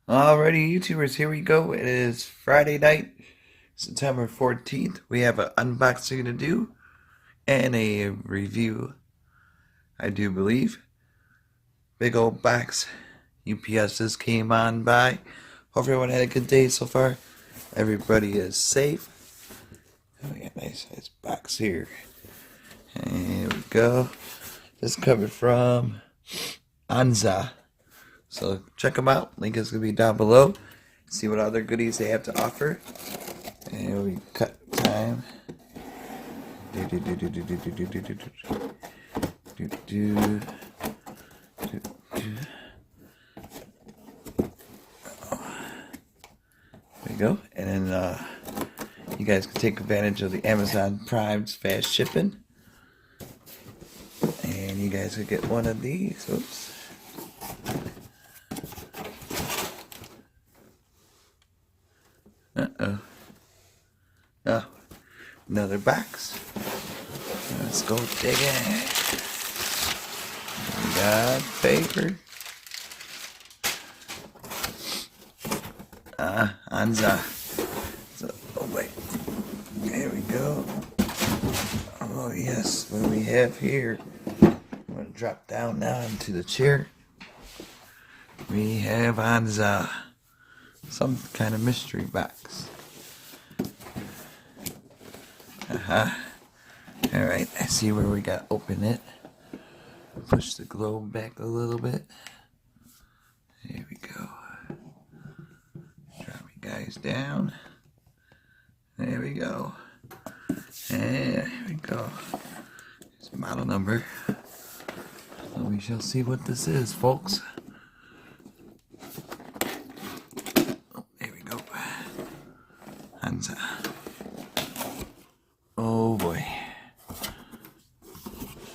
Alrighty, YouTubers, here we go. It is Friday night, September 14th. We have an unboxing to do and a review, I do believe. Big old box. UPS just came on by. Hope everyone had a good day so far. Everybody is safe. Oh, we got a nice box here. And here we go. This coming from ANZA. So check them out. Link is going to be down below. See what other goodies they have to offer. And we cut time. There you go. And then you guys can take advantage of the Amazon Prime's fast shipping. And you guys could get one of these. Oops. Uh-oh. Oh, another box. Let's go digging. We got paper. ANZA. So, oh wait. There we go. Oh yes, what do we have here? I'm gonna drop down now into the chair. We have ANZA. Some kind of mystery box. Alright, I see where we got to open it. Push the globe back a little bit. There we go. Drop you guys down. There we go. And there we go. Here's the model number. So we shall see what this is, folks. ANZA. Oh boy.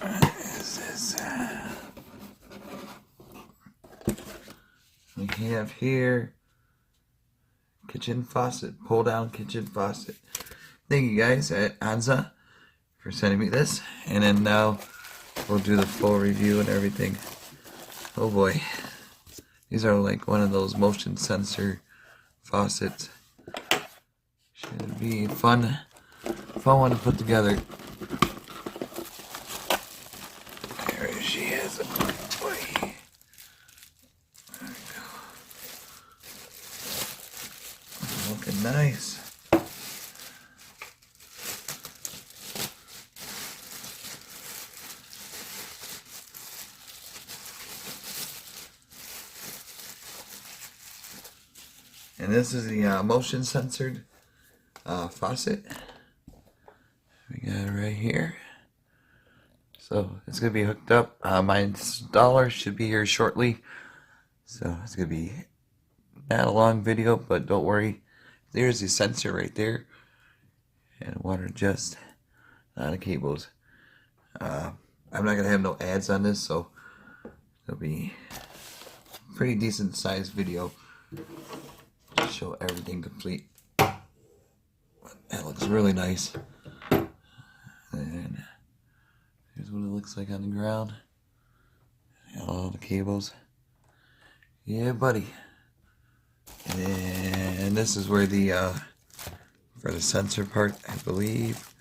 What is this? We have here kitchen faucet, pull down kitchen faucet. Thank you guys at ANZA for sending me this. And then now we'll do the full review and everything. Oh boy. These are like one of those motion sensor faucets. Should be fun one to put together. There she is. Boy. There we go. Looking nice. And this is the motion censored faucet. We got it right here. So it's gonna be hooked up. My installer should be here shortly. So it's gonna be not a long video, but don't worry. There's the sensor right there, and water just on the cables. I'm not gonna have no ads on this, so it'll be a pretty decent sized video. Just show everything complete. That looks really nice. And here's what it looks like on the ground. All the cables. Yeah, buddy. And this is where the for the sensor part, I believe.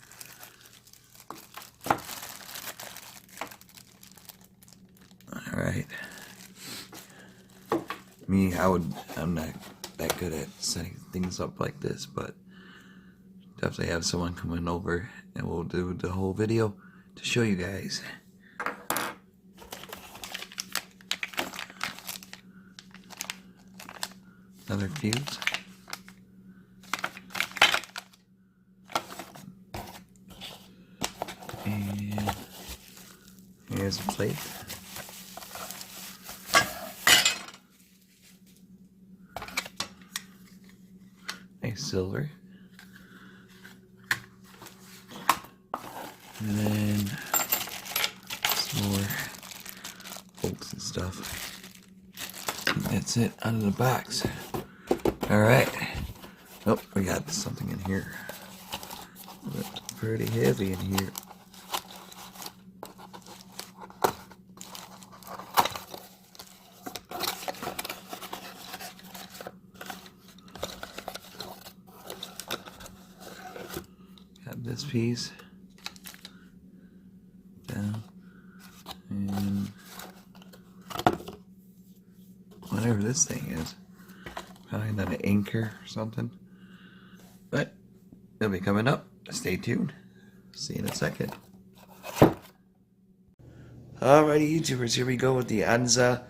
Alright. I'm not that good at setting things up like this, but definitely have someone coming over and we'll do the whole video to show you guys. Another fuse. And here's a plate. Nice silver. And then some more bolts and stuff. And that's it out of the box. Alright. Oh, we got something in here. That's pretty heavy in here. piece down, and whatever this thing is, probably not an anchor or something, but it'll be coming up. Stay tuned. See you in a second. Alrighty, YouTubers, here we go with the ANZA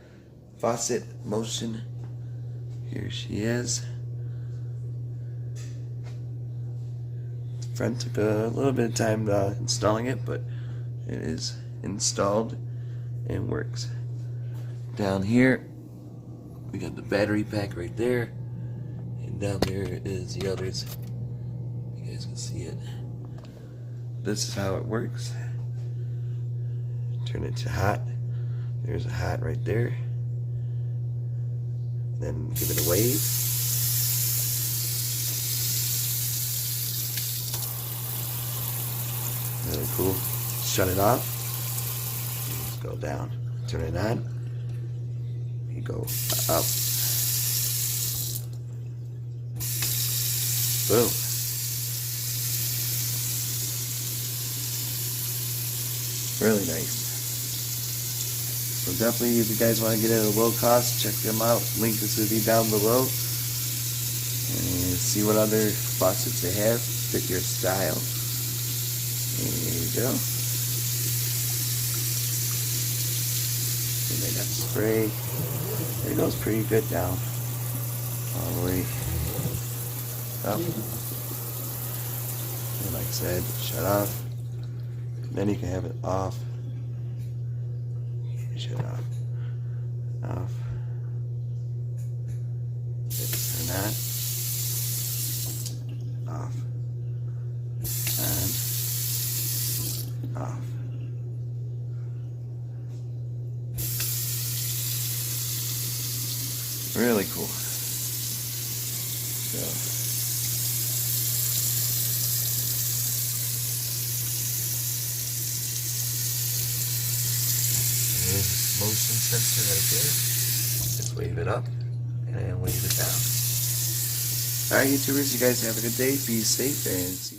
faucet motion. Here she is. Front took a little bit of time installing it, but it is installed and works. Down here, we got the battery pack right there, and down there is the others. You guys can see it. This is how it works. Turn it to hot. There's a hot right there. Then give it a wave. Really cool. Shut it off. Just go down. Turn it on. You go up. Boom. Really nice. So definitely, if you guys want to get it at a low cost, check them out. Link this will be down below. And see what other faucets they have fit your style. There you go. And they got spray. It goes pretty good down. All the way up. And like I said, shut off. Then you can have it off. Shut off. Off. Turn that. Off. And off. Really cool. So. Motion sensor right there. Just wave it up and wave it down. Alright, YouTubers, you guys have a good day. Be safe and see you soon.